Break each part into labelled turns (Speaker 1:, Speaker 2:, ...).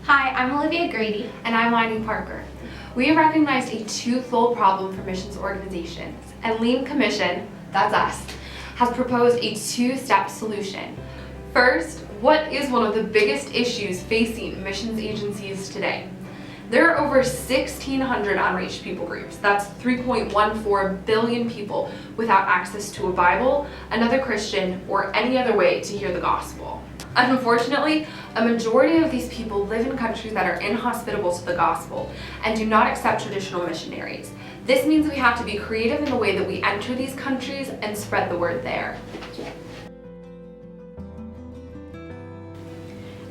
Speaker 1: Hi, I'm Olivia Grady.
Speaker 2: And I'm Liney Parker. We have recognized a twofold problem for missions organizations, and Lean Commission, that's us, has proposed a two-step solution. First, what is one of the biggest issues facing missions agencies today? There are over 1,600 unreached people groups. That's 3.14 billion people without access to a Bible, another Christian, or any other way to hear the gospel. Unfortunately, a majority of these people live in countries that are inhospitable to the gospel and do not accept traditional missionaries. This means we have to be creative in the way that we enter these countries and spread the word there.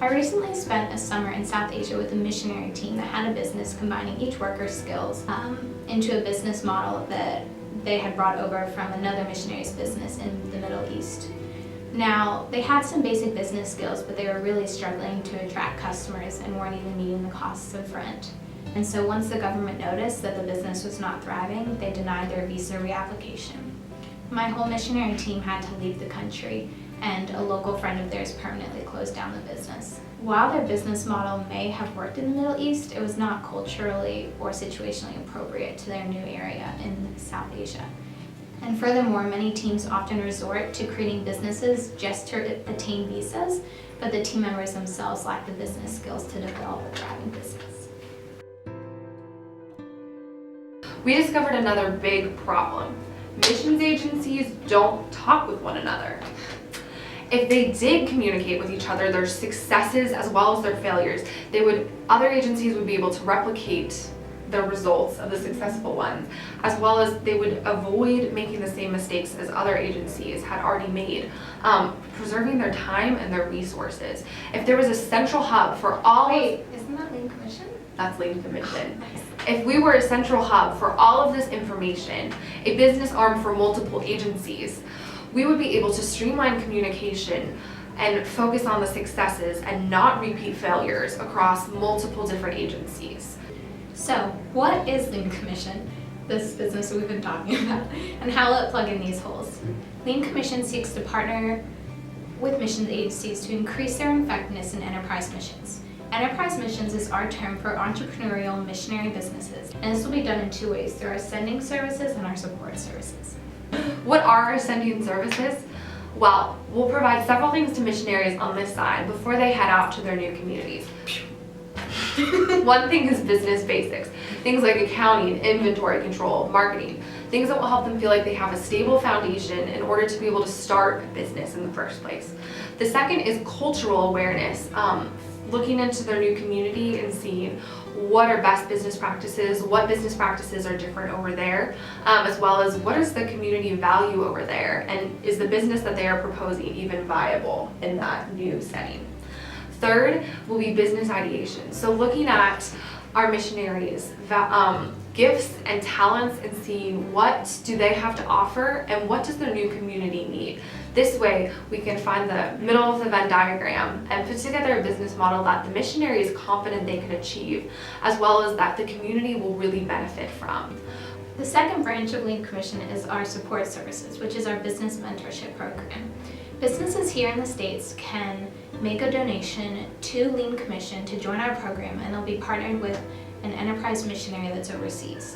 Speaker 1: I recently spent a summer in South Asia with a missionary team that had a business combining each worker's skills into a business model that they had brought over from another missionary's business in the Middle East. Now, they had some basic business skills, but they were really struggling to attract customers and weren't even meeting the costs of rent. And so once the government noticed that the business was not thriving, they denied their visa reapplication. My whole missionary team had to leave the country, and a local friend of theirs permanently closed down the business. While their business model may have worked in the Middle East, it was not culturally or situationally appropriate to their new area in South Asia. And furthermore, many teams often resort to creating businesses just to attain visas, but the team members themselves lack the business skills to develop a thriving business.
Speaker 2: We discovered another big problem. Missions agencies don't talk with one another. If they did communicate with each other, their successes as well as their failures, other agencies would be able to replicate the results of the successful ones, as well as they would avoid making the same mistakes as other agencies had already made, preserving their time and their resources. If there was a central hub for all
Speaker 1: Isn't that Lean Commission?
Speaker 2: That's Lean Commission.
Speaker 1: Nice.
Speaker 2: If we were a central hub for all of this information, a business arm for multiple agencies, we would be able to streamline communication and focus on the successes and not repeat failures across multiple different agencies.
Speaker 1: So, what is Lean Commission, this business that we've been talking about, and how will it plug in these holes? Lean Commission seeks to partner with missions agencies to increase their effectiveness in enterprise missions. Enterprise missions is our term for entrepreneurial missionary businesses, and this will be done in two ways, through our sending services and our support services.
Speaker 2: What are our sending services? Well, we'll provide several things to missionaries on this side before they head out to their new communities. One thing is business basics, things like accounting, inventory control, marketing, things that will help them feel like they have a stable foundation in order to be able to start a business in the first place. The second is cultural awareness, looking into their new community and seeing what are best business practices, what business practices are different over there, as well as what is the community value over there, and is the business that they are proposing even viable in that new setting. Third will be business ideation. So looking at our missionaries' gifts and talents and seeing what do they have to offer and what does their new community need. This way we can find the middle of the Venn diagram and put together a business model that the missionary is confident they can achieve, as well as that the community will really benefit from.
Speaker 1: The second branch of Lean Commission is our support services, which is our business mentorship program. Businesses here in the States can make a donation to Lean Commission to join our program, and they'll be partnered with an enterprise missionary that's overseas.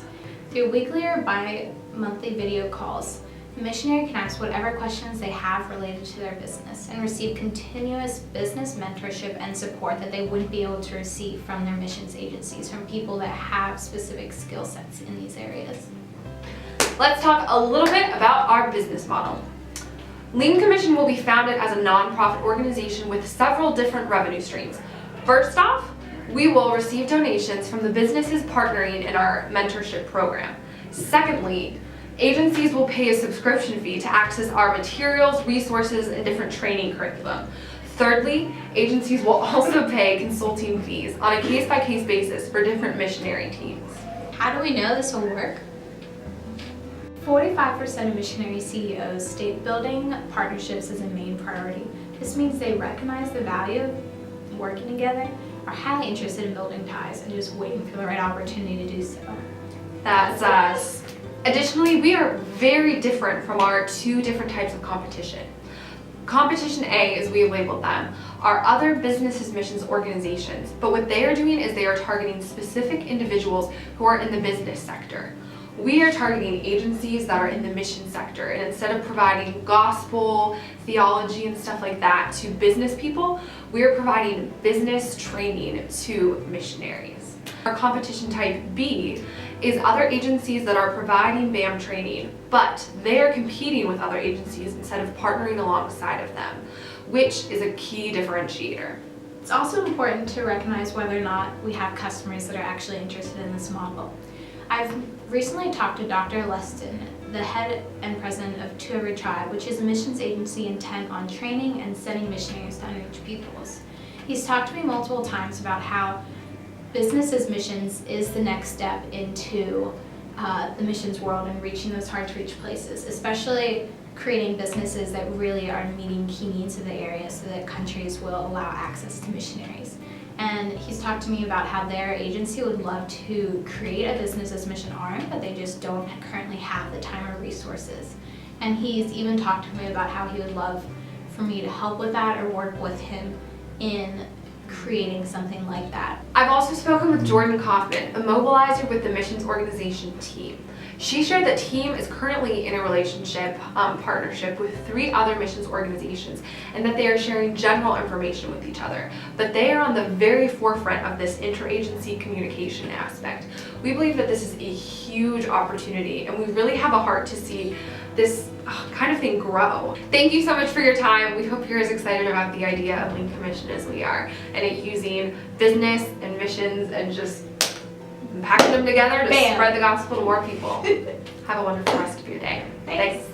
Speaker 1: Through weekly or bi-monthly video calls, the missionary can ask whatever questions they have related to their business and receive continuous business mentorship and support that they wouldn't be able to receive from their missions agencies, from people that have specific skill sets in these areas.
Speaker 2: Let's talk a little bit about our business model. Lean Commission will be founded as a nonprofit organization with several different revenue streams. First off, we will receive donations from the businesses partnering in our mentorship program. Secondly, agencies will pay a subscription fee to access our materials, resources, and different training curriculum. Thirdly, agencies will also pay consulting fees on a case-by-case basis for different missionary teams.
Speaker 1: How do we know this will work? 45% of missionary CEOs state building partnerships as a main priority. This means they recognize the value of working together, are highly interested in building ties, and just waiting for the right opportunity to do so.
Speaker 2: That's us. Additionally, we are very different from our two different types of competition. Competition A, as we have labeled them, are other businesses missions organizations, but what they are doing is they are targeting specific individuals who are in the business sector. We are targeting agencies that are in the mission sector, and instead of providing gospel, theology, and stuff like that to business people, we are providing business training to missionaries. Our competition type B is other agencies that are providing BAM training, but they are competing with other agencies instead of partnering alongside of them, which is a key differentiator.
Speaker 1: It's also important to recognize whether or not we have customers that are actually interested in this model. I've recently talked to Dr. Leston, the head and president of To Every Tribe, which is a missions agency intent on training and sending missionaries to unreached peoples. He's talked to me multiple times about how business as missions is the next step into the missions world and reaching those hard-to-reach places, especially creating businesses that really are meeting key needs of the area so that countries will allow access to missionaries. And he's talked to me about how their agency would love to create a business as mission arm, but they just don't currently have the time or resources. And he's even talked to me about how he would love for me to help with that or work with him in creating something like that.
Speaker 2: I've also spoken with Jordan Kaufman, a mobilizer with the missions organization Team. She shared that Team is currently in a relationship partnership with 3 other missions organizations and that they are sharing general information with each other, but they are on the very forefront of this interagency communication aspect. We believe that this is a huge opportunity and we really have a heart to see this kind of thing grow. Thank you so much for your time. We hope you're as excited about the idea of Lincoln Mission as we are, and it using business and missions and just packing them together to spread the gospel to more people. Have a wonderful rest of your day.
Speaker 1: Thanks.